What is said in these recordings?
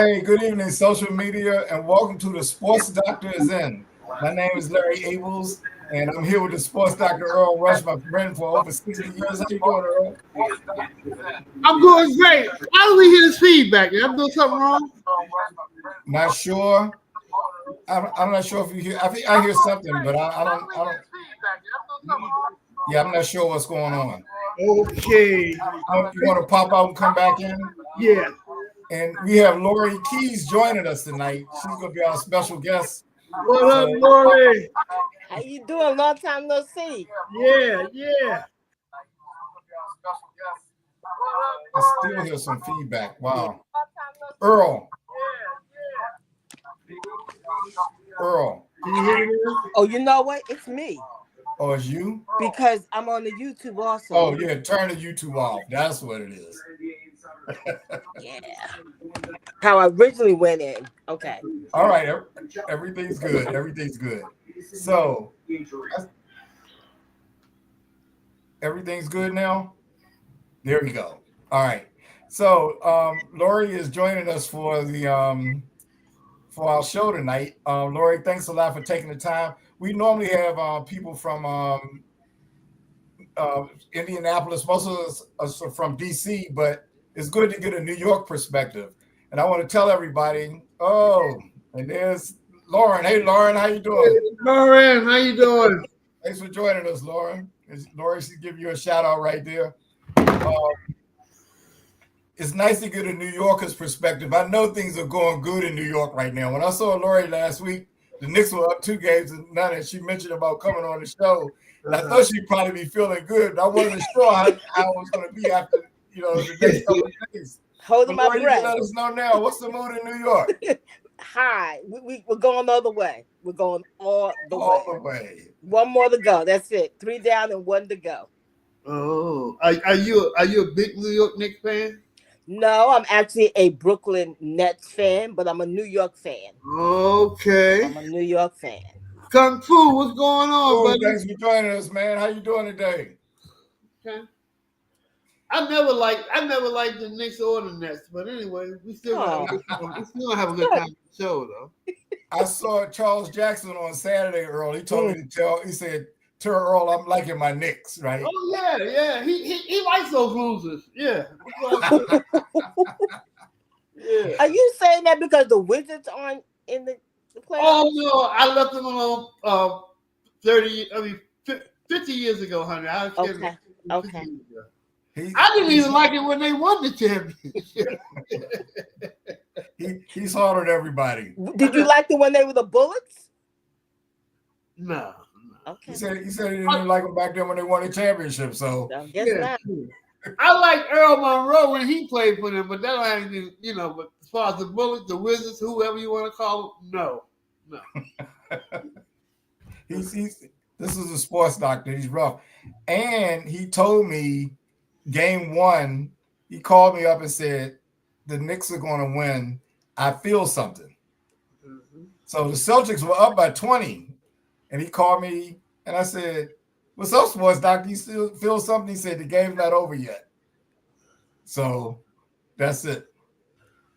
Hey, good evening, social media, and welcome to the Sports Doctor is In. My name is Larry Abels, and I'm here with the Sports Doctor Earl Rush, my friend for over 60 years. How you doing, Earl? I'm doing great. How do we hear this feedback? Did I do something wrong? Not sure. I'm not sure if you hear. I think I hear something, but I don't. Yeah, I'm not sure what's going on. Okay. You want to pop out and come back in? Yeah. And we have Lori Keys joining us tonight. She's going to be our special guest. What up, Lori? How you doing? Long time no see. Yeah. I still hear some feedback. Wow. Earl. Can you hear me? Oh, you know what? It's me. Oh, it's you? Because I'm on the YouTube also. Oh, yeah. Turn the YouTube off. That's what it is. Yeah. How I originally went in. Okay. All right. Everything's good. Everything's good. So, everything's good now? There we go. All right. So, Lori is joining us for the for our show tonight. Lori, thanks a lot for taking the time. We normally have people from Indianapolis, most of us are from DC, but it's good to get a New York perspective. And I want to tell everybody, and there's Lauren. Hey, Lauren, how you doing? Lauren, how you doing? Thanks for joining us, Lauren. Lauren should give you a shout out right there. It's nice to get a New Yorker's perspective. I know things are going good in New York right now. When I saw Lori last week, the Knicks were up 2 games and none, and she mentioned about coming on the show. And I thought she'd probably be feeling good, but I wasn't sure how it was going to be after, the next couple of days. Holding my Lori, breath. you can let us know now. What's the mood in New York? Hi. We're going all the way. We're going all the way. One more to go. That's it. 3 down and 1 to go. Oh, are you a big New York Knicks fan? No, I'm actually a Brooklyn Nets fan, but I'm a New York fan. Okay. I'm a New York fan. Kung Fu, what's going on, buddy? Thanks for joining us, man. How you doing today? Okay. I never liked the Knicks or the Nets, but anyway, we still have a good time on the show, though. I saw Charles Jackson on Saturday, Earl. He told me he said, "Tell Earl, I'm liking my Knicks, right?" Oh yeah. He likes those losers. Yeah. Yeah. Are you saying that because the Wizards aren't in the playoffs? Oh no, I left them alone 50 years ago, honey. Okay. I didn't even like it when they won the championship. He's harder than everybody. Did you like it when they were the Bullets? No. Okay. He said he didn't like them back then when they won the championship. So guess not. I like Earl Monroe when he played for them, but that don't have anything, but as far as the Bullets, the Wizards, whoever you want to call them, no. This is a sports doctor. He's rough. And he told me game 1, he called me up and said, the Knicks are going to win. I feel something. Mm-hmm. So the Celtics were up by 20. And he called me and I said, what's up, sports doctor? You still feel something? He said, the game's not over yet. So that's it.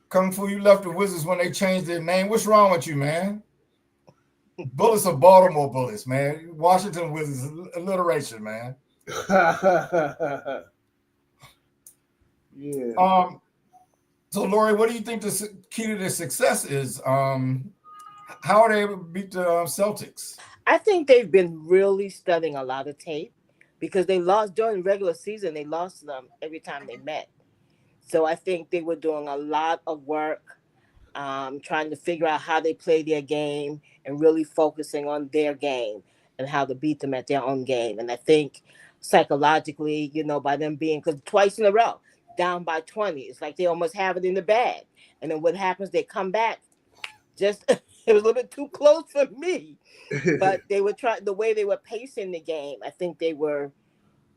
Kung Fu, you left the Wizards when they changed their name. What's wrong with you, man? Bullets are Baltimore Bullets, man. Washington Wizards, alliteration, man. Yeah. So, Lori, what do you think the key to their success is? How are they able to beat the Celtics? I think they've been really studying a lot of tape because they lost during the regular season. They lost them every time they met. So I think they were doing a lot of work, trying to figure out how they play their game and really focusing on their game and how to beat them at their own game. And I think psychologically, by them being, because twice in a row, down by 20, it's like they almost have it in the bag. And then what happens, they come back. Just it was a little bit too close for me. But they were trying, the way they were pacing the game, I think they were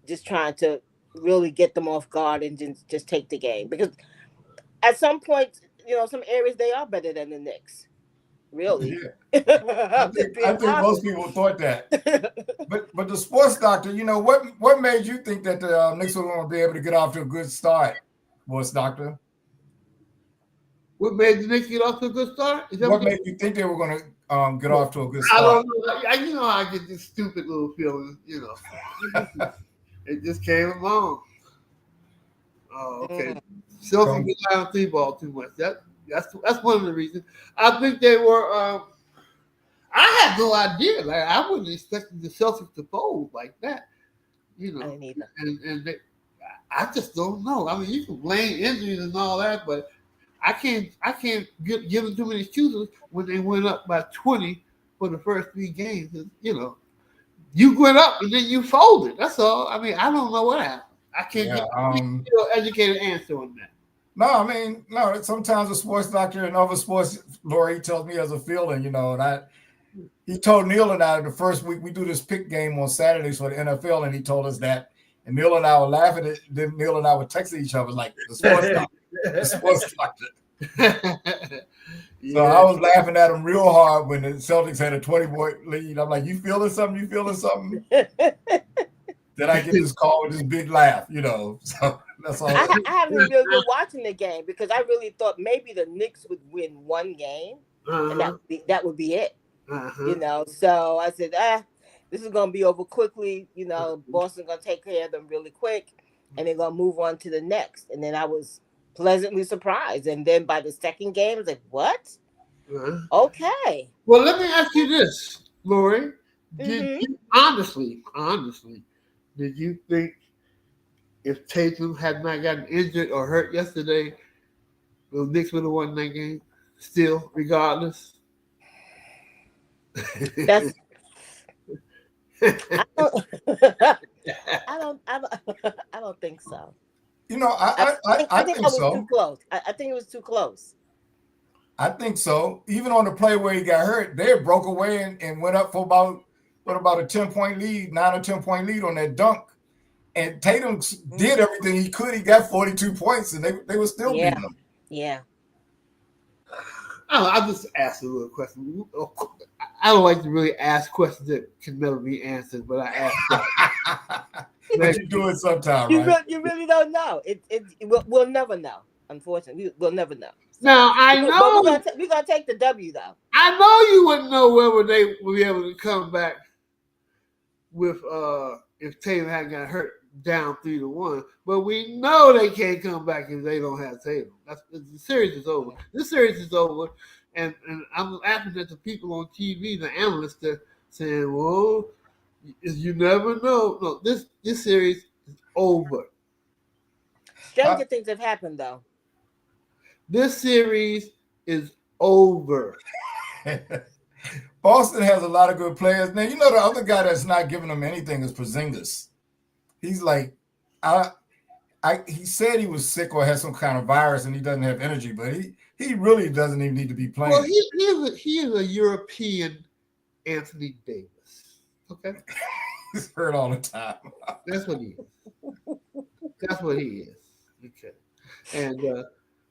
just trying to really get them off guard and just take the game. Because at some point, some areas they are better than the Knicks. Really. Yeah. I think most people thought that. But the sports doctor, what made you think that the Knicks were going to be able to get off to a good start, sports doctor? What made the Knicks get off to a good start? Is that What made you think they were going to get off to a good I start? don't know. You know, I get this stupid little feeling. You know, it just came along. Oh, okay. Celtics rely on three ball too much. That's one of the reasons. I think they were. I had no idea. Like I wasn't expecting the Celtics to fold like that. You know, I didn't either. and they, I just don't know. I mean, you can blame injuries and all that, but I can't give them too many excuses when they went up by 20 for the first 3 games. You know, you went up and then you folded. That's all. I mean, I don't know what happened. I can't get an educated answer on that. No, I mean, no. Sometimes a sports doctor and other sports lawyer he tells me as a feeling, you know, and he told Neil and I the first week we do this pick game on Saturdays for the NFL, and he told us that, and Neil and I were laughing at it. Then Neil and I were texting each other like the sports doctor, the sports doctor. So I was laughing at him real hard when the Celtics had a 20-point lead. I'm like, you feeling something? You feeling something? Then I get this call with this big laugh, you know. So that's all. I haven't really been watching the game because I really thought maybe the Knicks would win one game, and that would be it. You know, so I said, this is gonna be over quickly. You know, Boston gonna take care of them really quick, and they're gonna move on to the next. And then I was pleasantly surprised. And then by the second game, I was like, what? Okay. Well, let me ask you this, Lori. Did you honestly, did you think if Tatum had not gotten injured or hurt yesterday, the Knicks would have won that game? Still, regardless. That's. I don't think so. You know, I think that so. Was too close. I think it was too close. I think so. Even on the play where he got hurt, they broke away and went up for about a 10-point lead, 9 or 10-point lead on that dunk. And Tatum did everything he could. He got 42 points, and they were still beating him. Yeah. I'll just ask a little question. I don't like to really ask questions that can never be answered, but I ask. But you do it sometime, right? You really don't know. We'll never know. Unfortunately, we'll never know. Now I know we're gonna take the W though. I know you wouldn't know whether they would be able to come back with if Tatum hadn't got hurt down 3-1, but we know they can't come back if they don't have Tatum. The series is over. This series is over, and I'm laughing at the people on TV, the analysts, that saying, "Well, you never know." No, this series is over. Stranger things have happened though. This series is over. Boston has a lot of good players. Now, you know, the other guy that's not giving them anything is Porzingis. He's like, he said he was sick or had some kind of virus and he doesn't have energy, but he really doesn't even need to be playing. Well, he is a European Anthony Davis. Okay? He's hurt all the time. That's what he is. That's what he is. Okay. And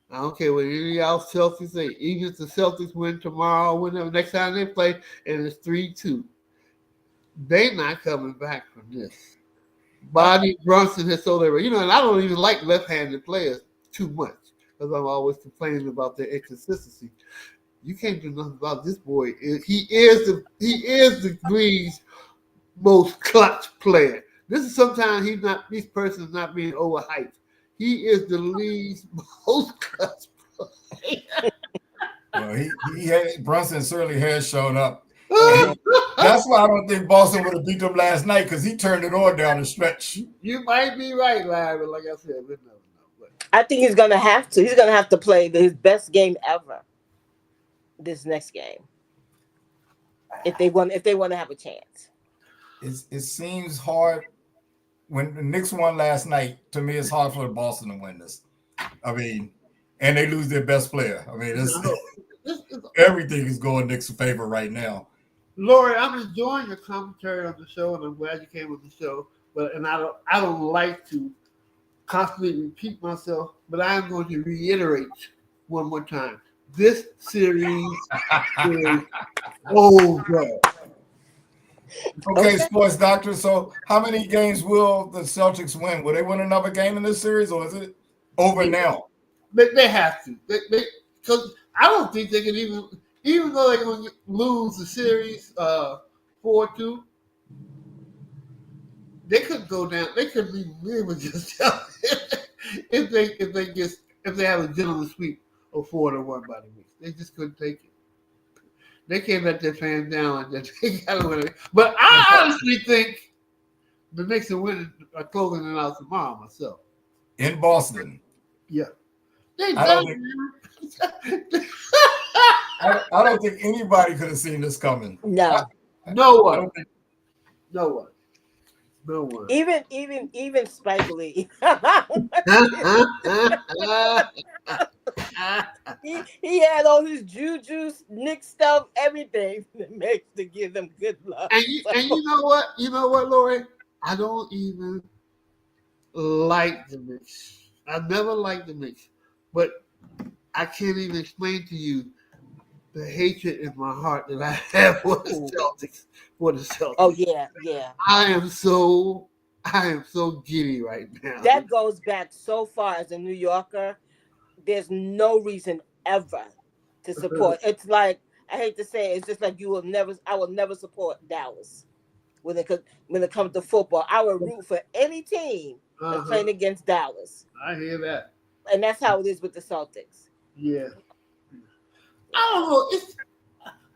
I don't care what any of y'all Celtics say. Even if the Celtics win tomorrow, whenever next time they play, and it's 3-2, they not coming back from this. Bobby Brunson has sold everything. You know, and I don't even like left-handed players too much because I'm always complaining about their inconsistency. You can't do nothing about this boy. He is the Green's most clutch player. This is sometimes these persons not being overhyped. He is the league's most clutch player. Well, Brunson certainly has shown up. That's why I don't think Boston would have beat them last night because he turned it on down the stretch. You might be right, Larry, but like I said, we never know. I think he's gonna have to. He's gonna have to play his best game ever this next game if they want to have a chance. It seems hard. When the Knicks won last night, to me, it's hard for Boston to win this. I mean, and they lose their best player. I mean, everything is going Knicks' favor right now. Lori, I'm enjoying your commentary on the show, and I'm glad you came on the show. And I don't like to constantly repeat myself, but I am going to reiterate one more time. This series is over. Okay, sports doctor. So, how many games will the Celtics win? Will they win another game in this series, or is it over now? They have to. because I don't think they can even though they're going to lose the series 4-2, they could go down. They could be able to just tell if they have a gentleman sweep of 4-1 by the Knicks. They just couldn't take it. They can't let their fans down. They gotta win it. But I honestly think the Knicks are winning, are closing it out tomorrow myself. In Boston. Yeah. They I done. I don't think anybody could have seen this coming. No. No I one. don't think No one. No one. Even Spike Lee. he had all his juju, Nick stuff, everything that makes to give them good luck. And you know what? You know what, Lori? I don't even like the Knicks. I never liked the Knicks. But I can't even explain to you the hatred in my heart that I have for the Celtics. Oh yeah, yeah. I am so giddy right now. That goes back so far as a New Yorker. There's no reason ever to support. It's like, I hate to say it, it's just like I will never support Dallas when it comes to football. I would root for any team that's playing against Dallas. I hear that. And that's how it is with the Celtics. Yeah. I don't know.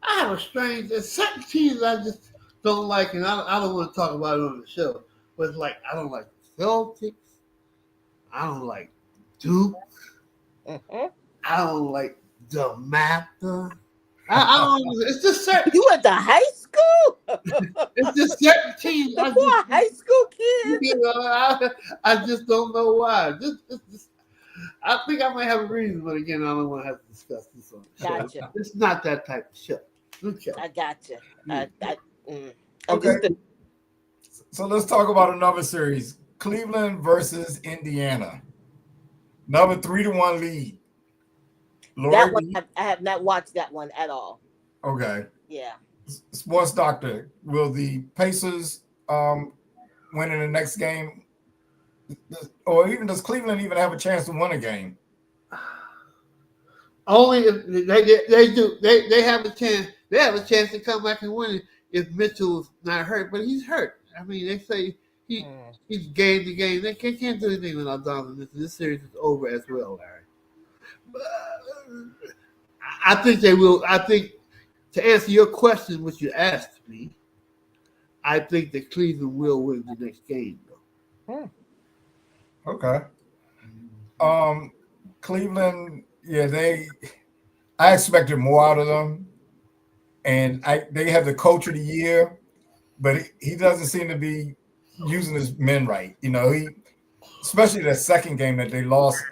I have a strange. There's certain teams I just don't like, and I don't want to talk about it on the show. But it's like I don't like the Celtics. I don't like Duke. Mm-hmm. I don't like the Mapper. I don't. It's just certain. You went to high school? It's just certain teams. For a high school kid? You know, I just don't know why. I think I might have a reason, but again, I don't want to have to discuss this on the show. Gotcha. It's not that type of show. Okay. I gotcha. Okay. So let's talk about another series. Cleveland versus Indiana. Another 3-1 lead. Lori, That one, I have not watched that one at all. okay. Yeah. Sports doctor, will the Pacers win in the next game? Or even does Cleveland even have a chance to win a game? Only if they do. They have a chance. They have a chance to come back and win it if Mitchell's not hurt. But he's hurt. I mean, they say he's game to game. They can't do anything without Donovan Mitchell. This series is over as well, Larry. But I think they will. I think to answer your question, which you asked me, I think that Cleveland will win the next game, though. Okay. Cleveland, yeah, I expected more out of them. And they have the coach of the year, but he doesn't seem to be using his men right. You know, especially that second game that they lost.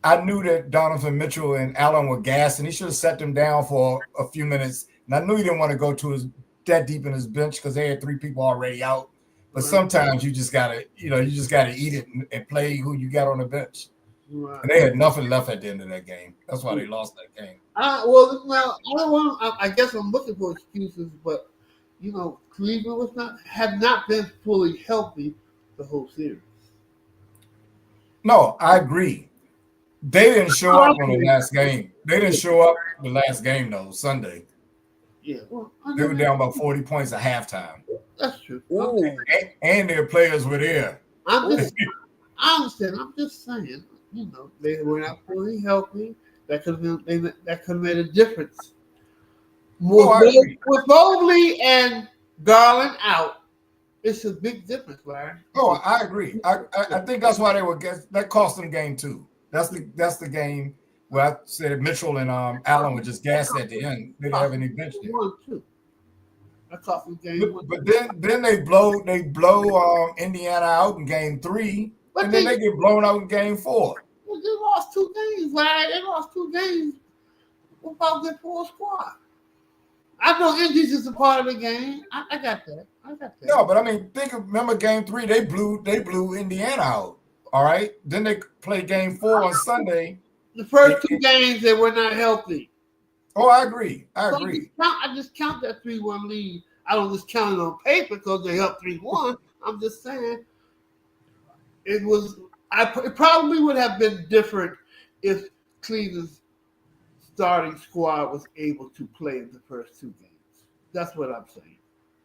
I knew that Donovan Mitchell and Allen were gassed, and he should have set them down for a few minutes. And I knew he didn't want to go that deep in his bench because they had 3 people already out. But sometimes you just gotta eat it and play who you got on the bench. Right. And they had nothing left at the end of that game. That's why they lost that game. I guess I'm looking for excuses, but you know, Cleveland had not been fully healthy the whole series. No, I agree. They didn't show up on the last game. They didn't show up the last game though, Sunday. Yeah, well, They were down about 40 points at halftime. That's true. And their players were there. I understand. I'm just saying, you know, they were not fully healthy. That could have made a difference. With Mobley and Garland out, it's a big difference, Larry. Oh, I agree. I think that's why they were that cost them game 2. That's the game where I said Mitchell and Allen were just gassed at the end. They didn't have any bench there. That cost them game 1. But then they blow Indiana out in game 3, and then they get blown out in game 4. Well, they lost 2 games, Larry. They lost 2 games without their full squad. I know injuries is a part of the game. I got that. No, but I mean, remember game 3, they blew Indiana out. All right. Then they played game 4 on Sunday. The first 2 games they were not healthy. Oh, I agree. I just count that 3-1 lead. I don't just count it on paper because they up 3-1. I'm just saying it probably would have been different if Cleveland's starting squad was able to play in the first two games. That's what I'm saying.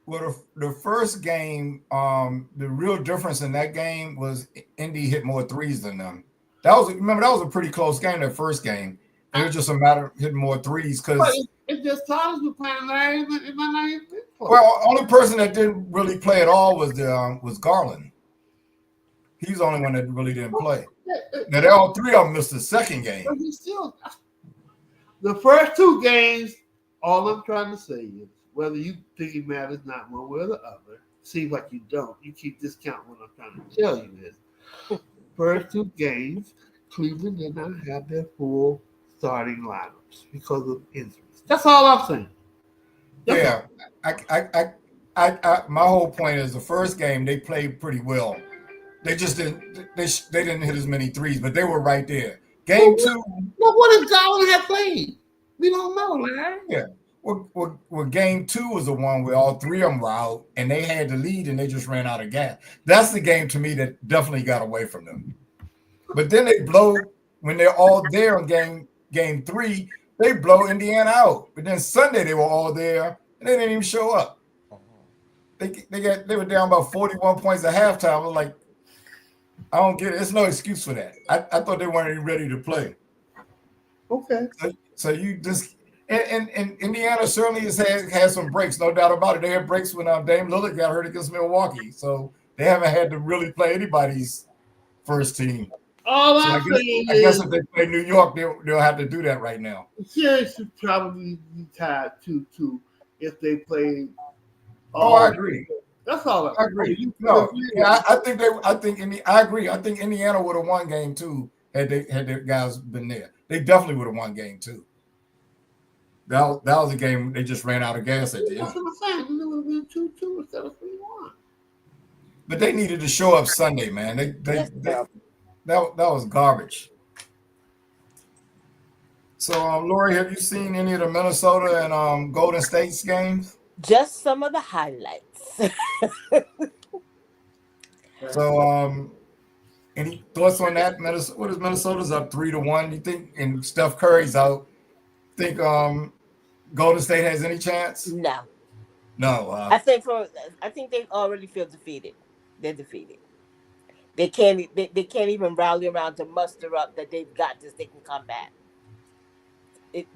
Well, the first game, the real difference in that game was Indy hit more threes than them. That was a pretty close game. That first game, and it was just a matter of hitting more threes But because. if the starters were playing, it might not even been close. Well, only person that didn't really play at all was Garland. He's the only one that really didn't play. Now, they all three of them missed the second game. But he still, the first two games, all I'm trying to say is whether you think it matters not one way or the other, seems like you don't. You keep discounting what I'm trying to tell you is first two games, Cleveland did not have their full starting lineups because of injuries. That's all I'm saying. Yeah, I my whole point is the first game they played pretty well. They just didn't they didn't hit as many threes, but they were right there. Game two. Well, what if Garland had played? We don't know, Larry. Yeah. Well, game two was the one where all three of them were out and they had the lead and they just ran out of gas. That's the game to me that definitely got away from them. But then they blow when they're all there in game three, they blow Indiana out. But then Sunday they were all there and they didn't even show up. They were down about 41 points at halftime. I was like, I don't get it. There's no excuse for that. I thought they weren't even ready to play. Okay. So you just and Indiana certainly has had some breaks, no doubt about it. They had breaks when Dame Lillard got hurt against Milwaukee, so they haven't had to really play anybody's first team. All So I'm saying is, I guess if they play New York, they'll have to do that right now. the series should probably be tied 2-2 if they play. Oh, I agree. That's all. I agree. No, yeah, I agree. I think Indiana would have won game two had their guys been there. They definitely would have won game two. That was a game they just ran out of gas at the That's end. what I'm saying. It would have been 2-2 instead of 3-1. But they needed to show up Sunday, man. That was garbage. So, Lori, have you seen any of the Minnesota and Golden State's games? Just some of the highlights. So, any thoughts on that? What is Minnesota's up 3-1? You think? And Steph Curry's out. Think Golden State has any chance? No. No. I think they already feel defeated. They're defeated. They can't even rally around to muster up that they've got this. They can come back.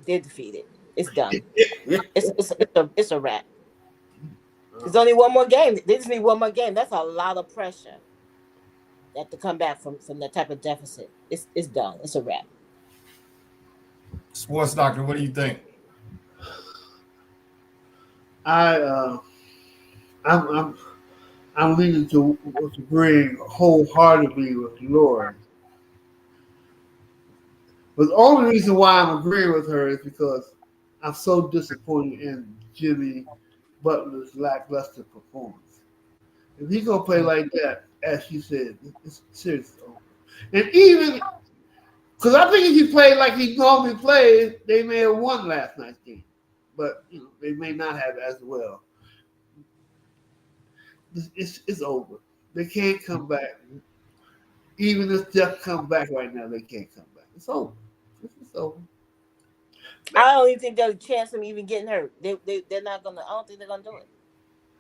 They're defeated. It's done. It's a wrap. There's only one more game. They just need one more game. That's a lot of pressure. They have to come back from that type of deficit. It's done. It's a wrap. Sports doctor, what do you think? I'm leaning to agreeing wholeheartedly with Lauren. But the only reason why I'm agreeing with her is because I'm so disappointed in Jimmy Butler's lackluster performance. If he's gonna play like that, as she said, it's seriously over. And even because I think if he played like he normally plays, they may have won last night's game. But they may not have as well. It's over. They can't come back. Even if Steph comes back right now, they can't come back. It's over. It's over. I don't even think there's a chance of him even getting hurt. They're not gonna. I don't think they're gonna do it.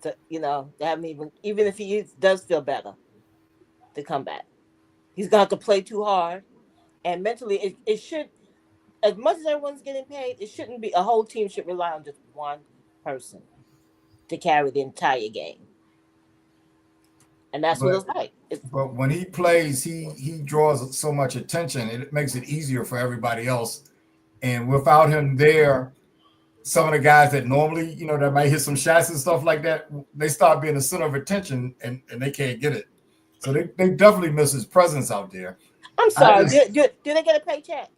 So they haven't even if he does feel better to come back, he's gonna have to play too hard, and mentally it should. As much as everyone's getting paid, it shouldn't be a whole team should rely on just one person to carry the entire game. And that's what it's like. But when he plays, he draws so much attention. It makes it easier for everybody else. And without him there, some of the guys that normally, that might hit some shots and stuff like that, they start being the center of attention and they can't get it. So they definitely miss his presence out there. I'm sorry. Do they get a paycheck?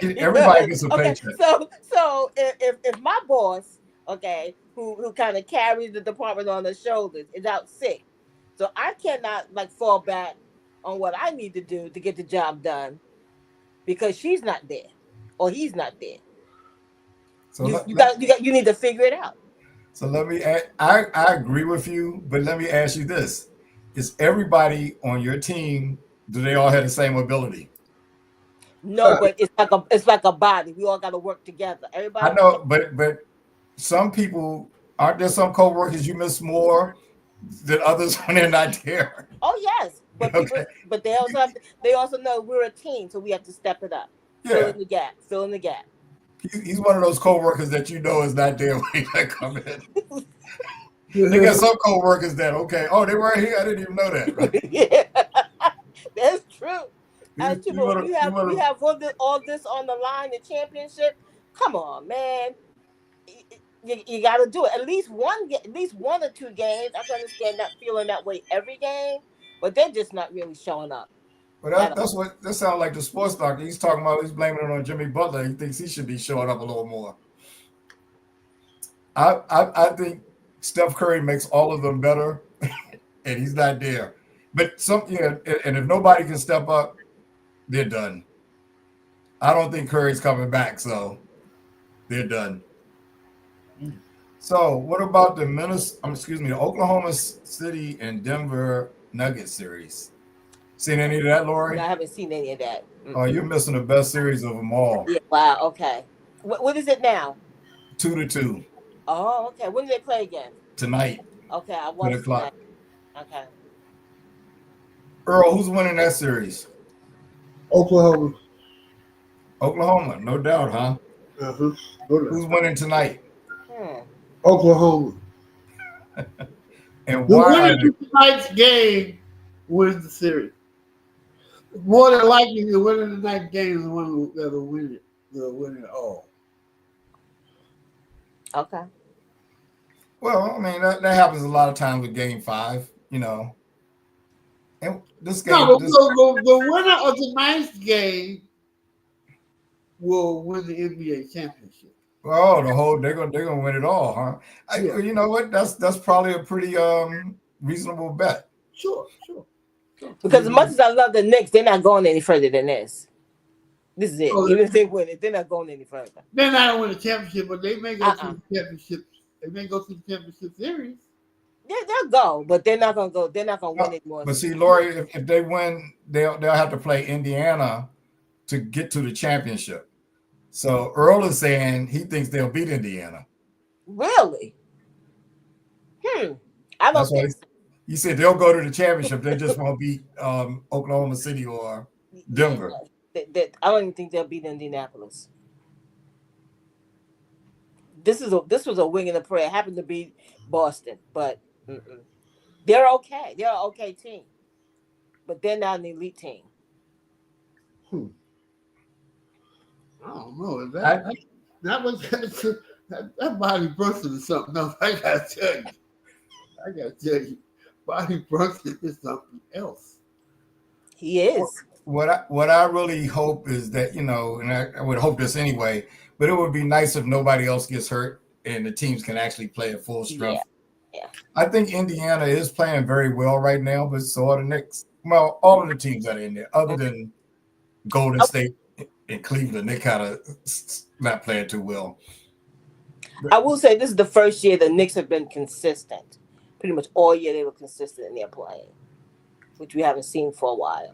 Everybody gets a paycheck. So if my boss, who kind of carries the department on their shoulders, is out sick, so I cannot fall back on what I need to do to get the job done because she's not there or he's not there. So you need to figure it out. So let me. I agree with you, but let me ask you this: is everybody on your team? Do they all have the same ability? No, but it's like a body. We all got to work together. Everybody. I know, but some people aren't there some co-workers you miss more than others when they're not there. Oh yes, but people, Okay. but they also know we're a team, so we have to step it up. Fill Yeah. in the gap. Fill in the gap. He's one of those co-workers that you know is not there when they come in. They got some co-workers that they were here. I didn't even know that. Right? Yeah, that's true. That's true. You But wanna- when you wanna- we have all this on the line, the championship. Come on, man. You got to do it. At least one or two games. I can understand that feeling that way every game, but they're just not really showing up. But that sounds like the sports doctor. He's talking about. He's blaming it on Jimmy Butler. He thinks he should be showing up a little more. I think Steph Curry makes all of them better, and he's not there. But and if nobody can step up, they're done. I don't think Curry's coming back, so they're done. So what about the Oklahoma City and Denver Nuggets series? Seen any of that, Lori? No, I haven't seen any of that. Oh, you're missing the best series of them all. Yeah, wow. Okay. What is it now? 2-2 Oh, okay. When do they play again? tonight. Okay, I watched 10 o'clock. tonight. Okay. Earl, who's winning that series? Oklahoma. Oklahoma, no doubt, huh? Uh-huh. Who's winning tonight? Oklahoma. And The why? winner of tonight's game wins the series. More than likely, the winner of tonight's game is the one that'll win it. They'll win it all. Okay. Well, I mean that happens a lot of times with Game 5, And this game, No, the winner of tonight's game will win the NBA championship. they're gonna win it all, huh? Yeah. You know what? That's probably a pretty reasonable bet. Sure. Because as much as I love the Knicks, they're not going any further than this. This is it. Oh, Even if they win it, they're not going any further. They're not gonna win the championship, but they may go to the championship. They may go to the championship series. Yeah, they'll go, but they're not gonna go. They're not gonna win it more. But see, Lori, if they win, they'll have to play Indiana to get to the championship. So Earl is saying he thinks they'll beat Indiana. Really? I don't think so. He said they'll go to the championship. They just won't beat Oklahoma City or Denver. I don't even think they'll beat Indianapolis. This was a wing and a prayer. It happened to be Boston, but they're okay. They're an okay team, but they're not an elite team. I don't know. That Bobby Brunson is something else. I gotta tell you, Bobby Brunson is something else. He is. What I really hope is that, and I would hope this anyway, but it would be nice if nobody else gets hurt and the teams can actually play at full strength. Yeah. I think Indiana is playing very well right now, but so are the Knicks. Well, all of the teams that are in there, other than Golden State and Cleveland, they kind of not playing too well. I will say this is the first year the Knicks have been consistent. Pretty much all year they were consistent in their playing, which we haven't seen for a while.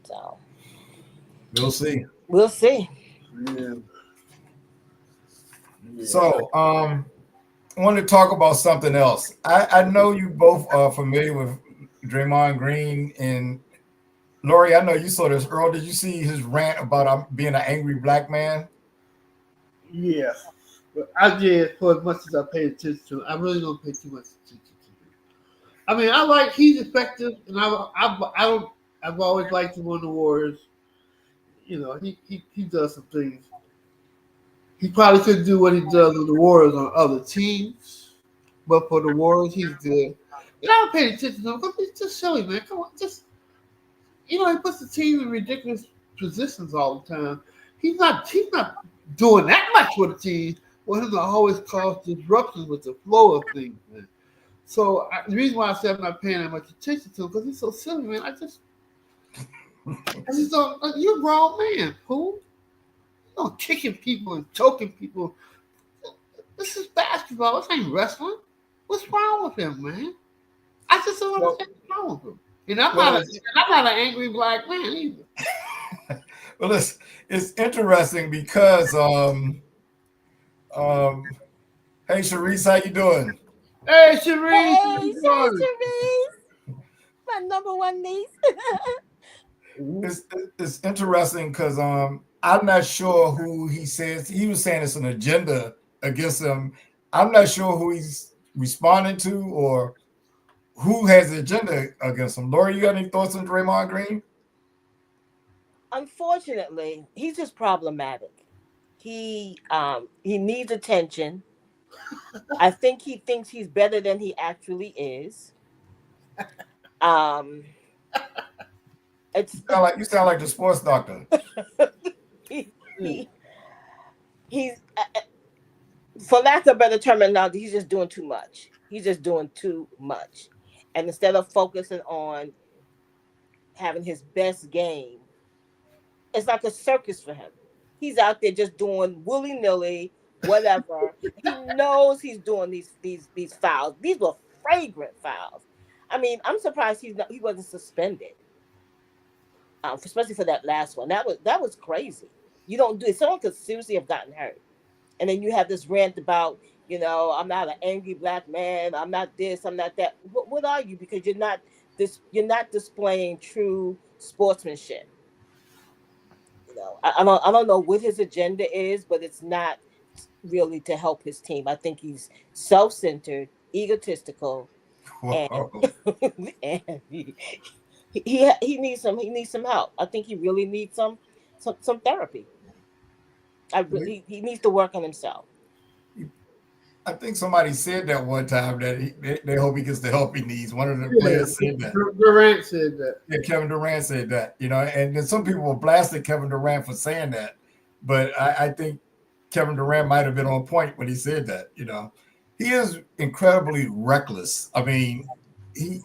So We'll see. Yeah. So I want to talk about something else. I know you both are familiar with Draymond Green, and Lori, I know you saw this. Earl, did you see his rant about being an angry black man? Yeah. But I did, for as much as I paid attention to it, I really don't pay too much attention to him. I mean, he's effective, and I've always liked him on the Warriors. He does some things. He probably couldn't do what he does with the Warriors on other teams, but for the Warriors, he's good. And I don't pay attention to him because it's just silly, man. Come on, he puts the team in ridiculous positions all the time. He's not doing that much for the team. For him to always cause disruptions with the flow of things, man. So the reason why I said I'm not paying that much attention to him because he's so silly, man. I just don't. You're a grown man, fool. You know, kicking people and choking people. This is basketball. This ain't wrestling. What's wrong with him, man? I just don't understand what's wrong with him. And I'm not an angry black man either. Well, it's interesting because um hey Sharice, how you doing? Hey, Sharice, how Hey, you doing? Sharice, my number one niece. It's it's interesting because I'm not sure who he says he was saying it's an agenda against him. I'm not sure who he's responding to or who has the agenda against him. Laura, you got any thoughts on Draymond Green? Unfortunately, he's just problematic. He needs attention. I think he thinks he's better than he actually is. Um, it's You sound like the sports doctor. he, he he's for lack of better terminology, he's just doing too much. He's just doing too much, and instead of focusing on having his best game, it's like a circus for him. He's out there just doing willy nilly, whatever. He knows he's doing these fouls. These were fragrant fouls. I mean, I'm surprised he wasn't suspended, especially for that last one. That was crazy. You don't do it. Someone could seriously have gotten hurt, and then you have this rant about, I'm not an angry black man. I'm not this. I'm not that. What are you? Because you're not this. You're not displaying true sportsmanship. I don't know what his agenda is, but it's not really to help his team. I think he's self-centered, egotistical, and Whoa. and he needs some help. I think he really needs some therapy. He needs to work on himself. I think somebody said that one time that they hope he gets the help he needs. One of the Yeah, players said that. Durant said that. Yeah, Kevin Durant said that, and then some people were blasting Kevin Durant for saying that. But I think Kevin Durant might have been on point when he said that, He is incredibly reckless. I mean, he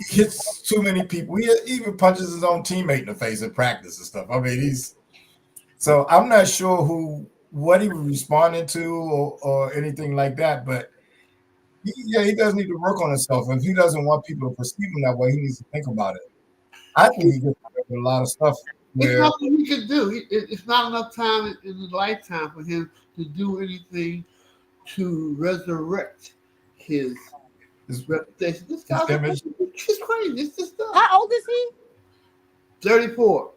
hits too many people. He even punches his own teammate in the face at practice and stuff. I mean, so I'm not sure what he was responding to or anything like that, but he does need to work on himself. If he doesn't want people to perceive him that way, he needs to think about it. I think he gets away with a lot of stuff It's where nothing he could do. It's not enough time in his lifetime for him to do anything to resurrect his his reputation. This guy's image. He's crazy. It's just stuff. How old is he? 34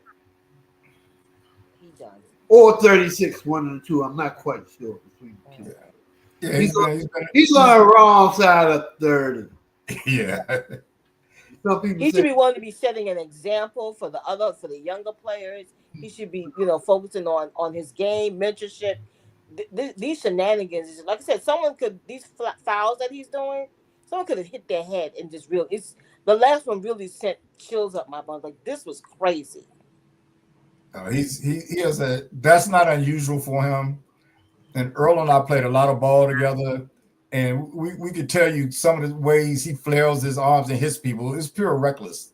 He does. or 36, one of the two. I'm not quite sure between the two. Yeah, He's on the wrong side of 30. yeah. Some people He say, should be wanting to be setting an example for the younger players. He should be, focusing on his game, mentorship. These shenanigans, like I said, these fouls that he's doing, someone could have hit their head and just it's the last one really sent chills up my butt. Like, this was crazy. He has that's not unusual for him. And Earl and I played a lot of ball together, and we could tell you some of the ways he flails his arms and hits people. It's pure recklessness.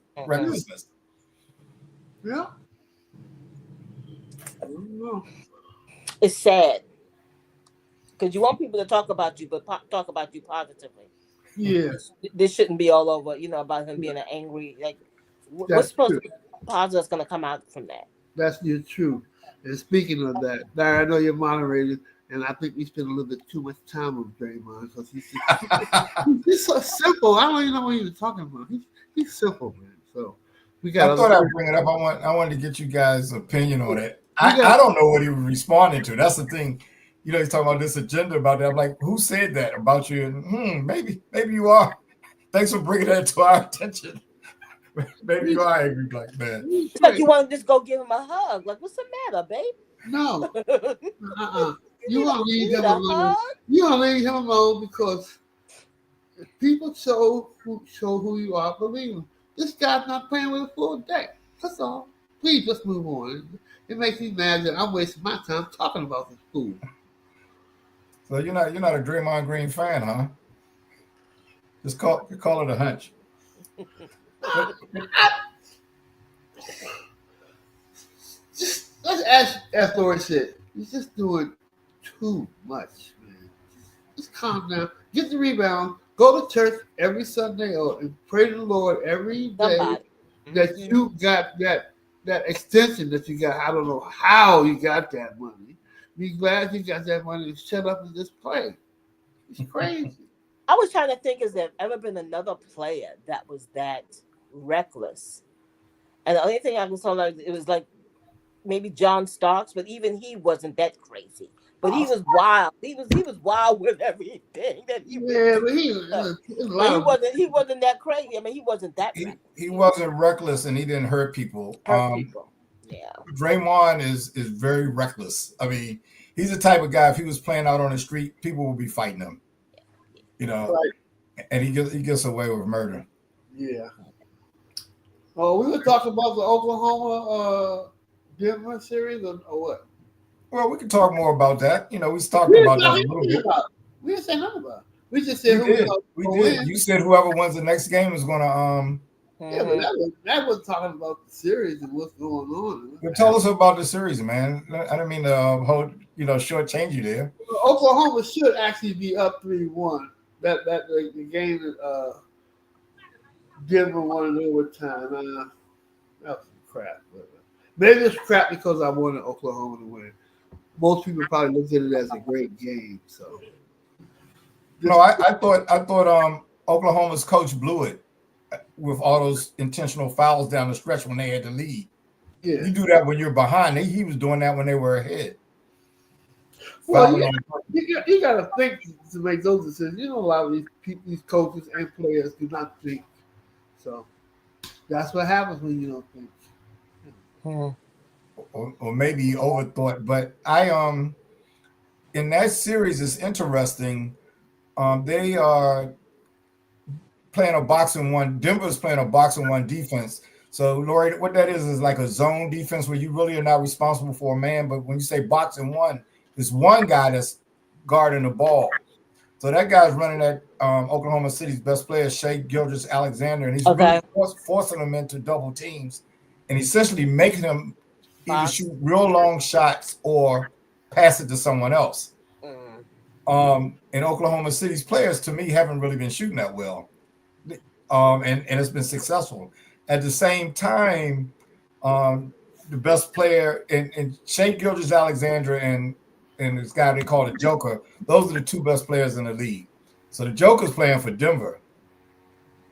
yeah. I don't know. It's sad because you want people to talk about you, but talk about you positively. Yeah. This shouldn't be all over, about him being an angry. Like, what's supposed to be positive is going to come out from that? That's your truth. And speaking of that, Larry, I know you're moderated, and I think we spend a little bit too much time with Draymond because he's so simple. I don't even know what he was talking about. He's simple, man. So we got. I thought I'd bring it up. I wanted to get you guys' opinion on it. I don't know what he was responding to. That's the thing. He's talking about this agenda about that. I'm like, who said that about you? And maybe you are. Thanks for bringing that to our attention. Maybe you are angry like that. It's like you want to just go give him a hug. Like, what's the matter, babe? No. You want to leave him alone. You want to leave him alone because if people show who you are, believe him. This guy's not playing with a full deck. That's all. Please just move on. It makes me mad that I'm wasting my time talking about this fool. So you're not a Draymond Green fan, huh? Just call it a hunch. Let's ask Lord said. He's just doing too much, man. Just calm down. Get the rebound. Go to church every Sunday and pray to the Lord every day that you got that that extension that you got. I don't know how you got that money. Be glad you got that money to shut up and just play. It's crazy. I was trying to think, has there ever been another player that was that reckless? And the only thing I was told, it was like maybe John Starks, but even he wasn't that crazy. But he was wild. He was wild with everything that he would Yeah, do. but He wasn't that crazy. I mean, he wasn't that reckless. He wasn't reckless and he didn't hurt people. Hurt people. Yeah. Draymond is very reckless. I mean, he's the type of guy, if he was playing out on the street, people would be fighting him. You know, and he gets away with murder. Yeah. Oh, we were talking about the Oklahoma Denver series or what? Well, we can talk more about that. You know, we talked about that a little bit. We didn't say nothing about it. We just said we did. You said whoever wins the next game is going to. Yeah, but that was talking about the series and what's going on. Well, tell us about the series, man. I didn't mean to shortchange you there. Oklahoma should actually be up 3-1. That the game that Denver won in overtime. That was crap. Maybe it's crap because I wanted Oklahoma to win. Most people probably look at it as a great game. So no, I thought Oklahoma's coach blew it with all those intentional fouls down the stretch when they had the lead. Yeah. You do that when you're behind. He was doing that when they were ahead. Well, you got to think to make those decisions. You know, a lot of these coaches and players do not think. So that's what happens when you don't think. Or maybe he overthought. But in that series, it's interesting. They are playing a boxing one. Denver's playing a boxing one defense. So, Lori, what that is like a zone defense where you really are not responsible for a man. But when you say boxing one, there's one guy that's guarding the ball. So that guy's running at Oklahoma City's best player, Shai Gilgeous-Alexander, and he's really forcing them into double teams and essentially making them either shoot real long shots or pass it to someone else. And Oklahoma City's players, to me, haven't really been shooting that well. And it's been successful. At the same time, the best player in Shai Gilgeous-Alexander and this guy they call the Joker, those are the two best players in the league. So the Joker's playing for Denver.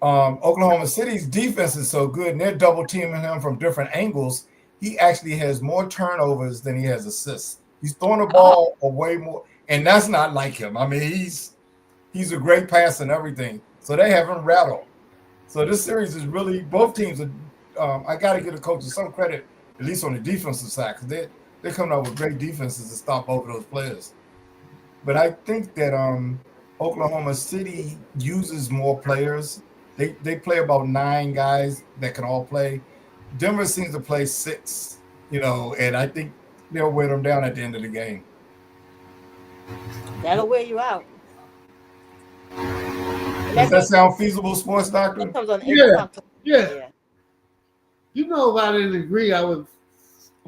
Oklahoma City's defense is so good, and they're double teaming him from different angles. He actually has more turnovers than he has assists. He's throwing the ball away more, and that's not like him. I mean, he's a great passer and everything. So they haven't rattled. So this series is really, both teams are. I got to give the coaches some credit, at least on the defensive side, because they're coming up with great defenses to stop both of those players. But I think that Oklahoma City uses more players. They play about 9 guys that can all play. Denver seems to play 6, and I think they'll wear them down at the end of the game. That'll wear you out. Does that sound feasible, Sports Doctor? That comes on Yeah. You know, if I didn't agree, I would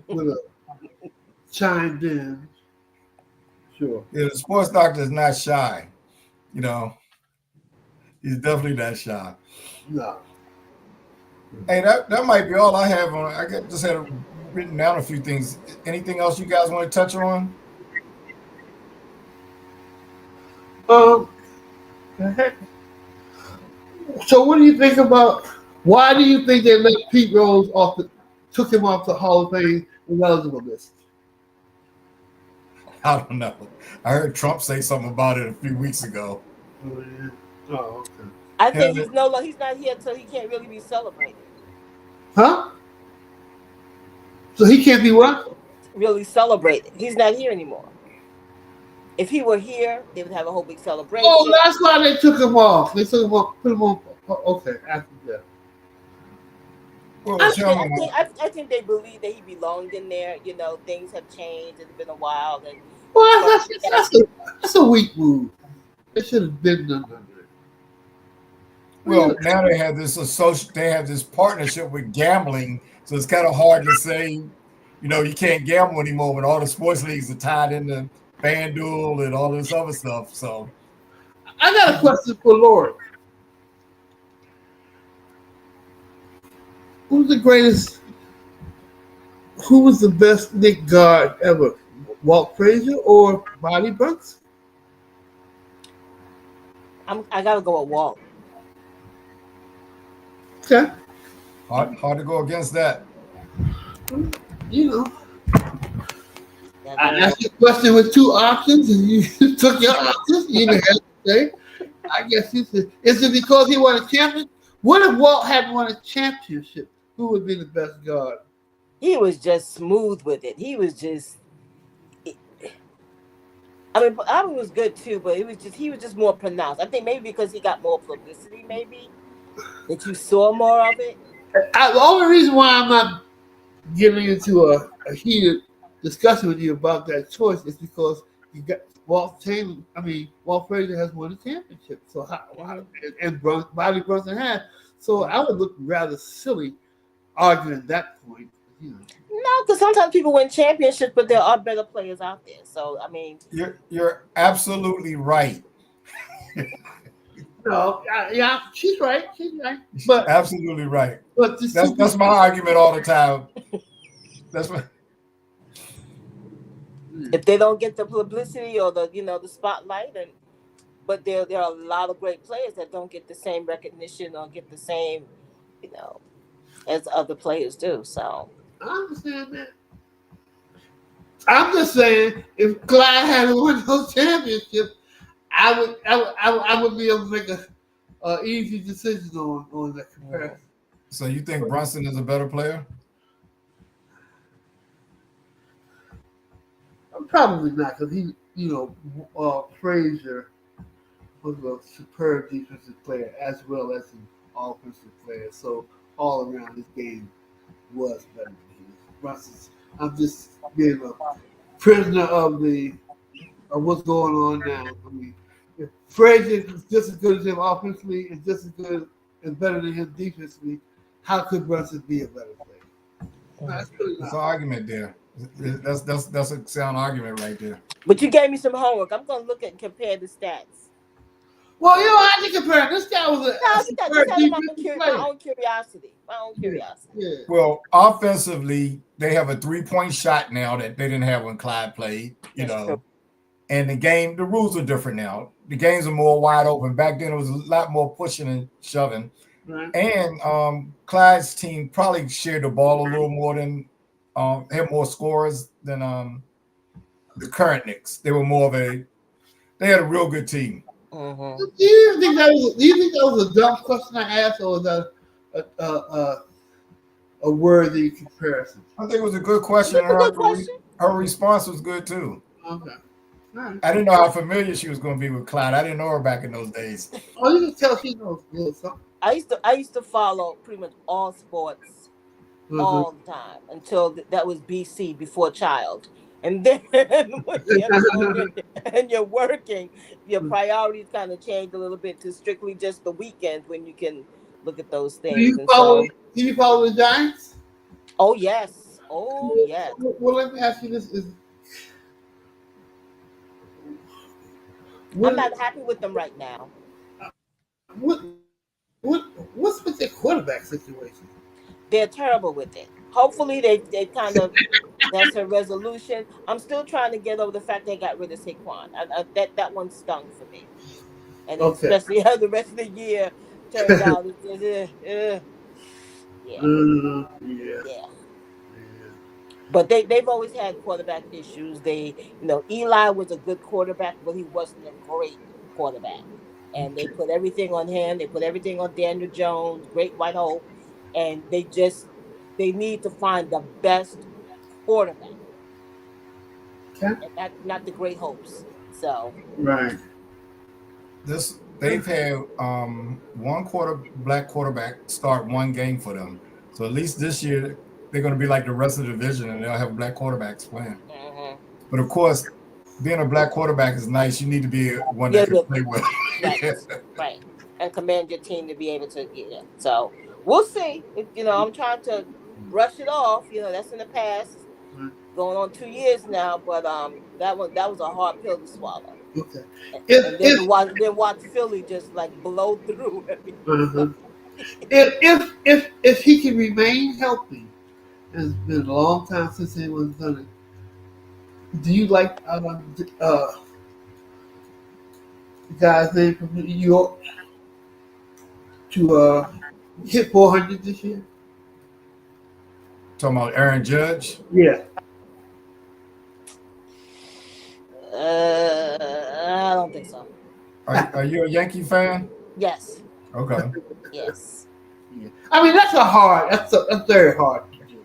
have chimed in. Sure. Yeah, the Sports Doctor is not shy. He's definitely not shy. No. Hey, that might be all I have on. I just had written down a few things. Anything else you guys want to touch on? So what do you think about? Why do you think they let Pete Rose took him off the Hall of Fame ineligible list? I don't know. I heard Trump say something about it a few weeks ago. Oh, yeah. Oh, okay. I think he's not here until he can't really be celebrated. Huh? So he can't be what? Really celebrated. He's not here anymore. If he were here, they would have a whole big celebration. Oh, that's why they took him off. They took him off, put him on. Okay, after that. Well, I think they believe that he belonged in there. Things have changed. It's been a while. Well, that's a weak move. They should have been done under it. Well, now they have this partnership with gambling, so it's kind of hard to say, you can't gamble anymore when all the sports leagues are tied into FanDuel and all this other stuff. So, I got a question for Lori. Who's the greatest Who was the best Nick guard ever? Walt Frazier or Bobby Brooks? I gotta go with Walt. Okay. Hard to go against that. You know, Yeah, I asked you a question with two options, and you took your options. You didn't have to say. I guess you said, is it because he won a championship? What if Walt hadn't won a championship? Who would be the best guard? he was just smooth with it. He was just. I mean, Bobby was good too, but he was just more pronounced. I think maybe because he got more publicity, maybe that you saw more of it. The only reason why I'm not getting into a heated discussion with you about that choice is because you got Walt Frazier has won a championship. So and Bobby Brunson has. So I would look rather silly arguing that point. You know. No, because sometimes people win championships, but there are better players out there. So I mean, You're absolutely right. No, yeah, she's right. She's right. But Absolutely right. but That's my argument all the time. That's what. if they don't get the publicity or the spotlight, but there are a lot of great players that don't get the same recognition or get the same, as other players do. So I understand that. I'm just saying, if Clyde had won those championships, I would be able to make a easy decision on that comparison. So you think Brunson is a better player? Probably not, because Frazier was a superb defensive player as well as an offensive player. So all around his game was better than his. Brunson's. I'm just being a prisoner of what's going on now. I mean, if Frazier is just as good as him offensively and just as good and better than him defensively, how could Brunson be a better player? That's really That's not. an argument there. That's a sound argument right there. but you gave me some homework. I'm gonna look at and compare the stats. Well, you don't have to compare. This guy was No, a just superb out of my defensive player. own curiosity. My own curiosity. Yeah. Well, offensively, they have a 3-point shot now that they didn't have when Clyde played. That's true. And the rules are different now. The games are more wide open. Back then, it was a lot more pushing and shoving. Right. And Clyde's team probably shared the ball a little more than had more scorers than the current Knicks. They were more of they had a real good team. Mm-hmm. Do you think that was a dumb question I asked, or was that a worthy comparison? I think it was a good question. That's a good question. Her response was good too. Okay. All right. I didn't know how familiar she was going to be with Clyde. I didn't know her back in those days. Oh, you can tell she knows a little something. I used to follow pretty much all sports all the time until that was BC, before Child. And then when you're working, your priorities kind of change a little bit to strictly just the weekend when you can look at those things. Do you follow the Giants? Oh yes. Oh yes. Well, let me ask you this: I'm not happy with them right now. What's with their quarterback situation? They're terrible with it. Hopefully they kind of that's a resolution. I'm still trying to get over the fact they got rid of Saquon. That one stung for me. And especially how the rest of the year turned out. Yeah. But they've always had quarterback issues. Eli was a good quarterback, but he wasn't a great quarterback. And they put everything on him. They put everything on Daniel Jones, great white hope. And they need to find the best quarterback. Okay. And not the great hopes. So right. They've had one black quarterback start one game for them. So at least this year they're going to be like the rest of the division, and they'll have black quarterbacks playing. Mm-hmm. But of course, being a black quarterback is nice. You need to be one that can play well. Right. And command your team to be able to get it. So we'll see. I'm trying to brush it off. That's in the past. Going on 2 years now, but that was a hard pill to swallow. Okay. And then watch Philly just like blow through everything. If he can remain healthy, It's been a long time since anyone's done it. Do you like the guy's name from New York to hit 400 this year? Talking about Aaron Judge. Yeah. I don't think so. Are you a Yankee fan? Yes. Okay. Yes. Yeah. I mean, that's very hard to do.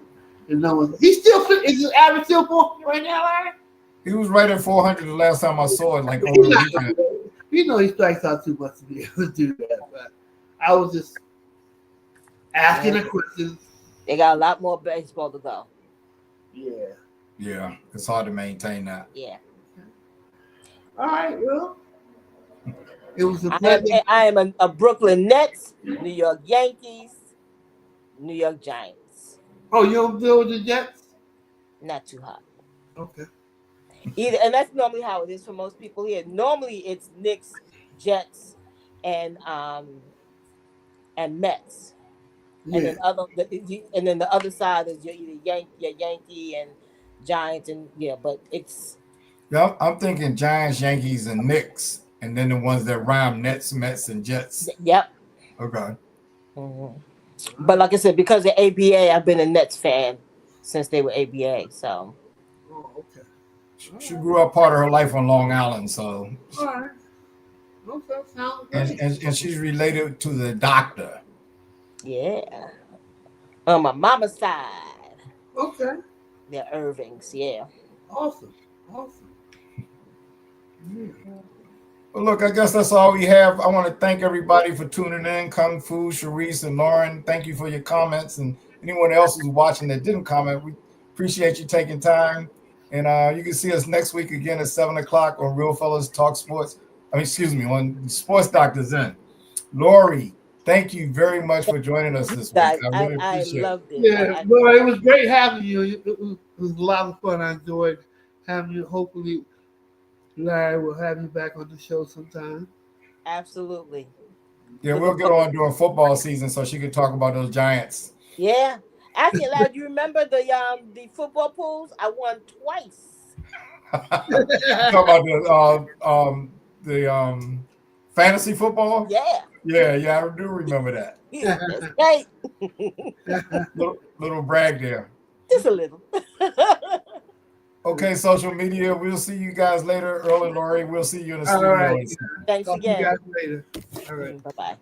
You know, he's still is his average still 400 right now, Larry? He was right at 400 the last time I saw it, like over He's the not weekend. gonna do it. You know, he strikes out too much to be able to do that. But I was just asking a question. They got a lot more baseball to go. Yeah. Yeah, it's hard to maintain that. Yeah. All right, well, it was a I pleasure. am a Brooklyn Nets, New York Yankees, New York Giants. Oh, you don't deal with the Jets? Not too hot. Okay. Either, and that's normally how it is for most people here. Normally, it's Knicks, Jets, and Mets, and Yeah. then the other side is your either Yankee and Giants, and yeah. But it's Yeah, I'm thinking Giants, Yankees, and Knicks, and then the ones that rhyme Nets, Mets, and Jets. yep. Okay. Mm-hmm. But like I said, because of ABA, I've been a Nets fan since they were ABA. So. Oh, okay. She grew up part of her life on Long Island, so All right. Okay, sounds good. and she's related to the doctor. Yeah. On my mama's side. Okay. They're Irvings, yeah. Awesome. Yeah. Well, look, I guess that's all we have. I want to thank everybody for tuning in. Kung Fu, Sharice, and Lauren, thank you for your comments. And anyone else who's watching that didn't comment, we appreciate you taking time. And you can see us next week again at 7 o'clock on Real Fellas Talk Sports. On Sports Doctors In. Lori, thank you very much for joining us this week. I really appreciate it. Loved it. Yeah, well, it was great having you. It was a lot of fun. I enjoyed having you. Hopefully, Larry will have you back on the show sometime. Absolutely. Yeah, we'll get on during football season so she can talk about those Giants. Yeah. Actually, Larry, do you remember the football pools? I won twice. Talk about the fantasy football? Yeah. Yeah, I do remember that. That's right. little brag there. Just a little. Okay, social media. We'll see you guys later. Earl and Lori, we'll see you in the All studio. right. Thanks Talk to again. you guys later. All right. Bye-bye.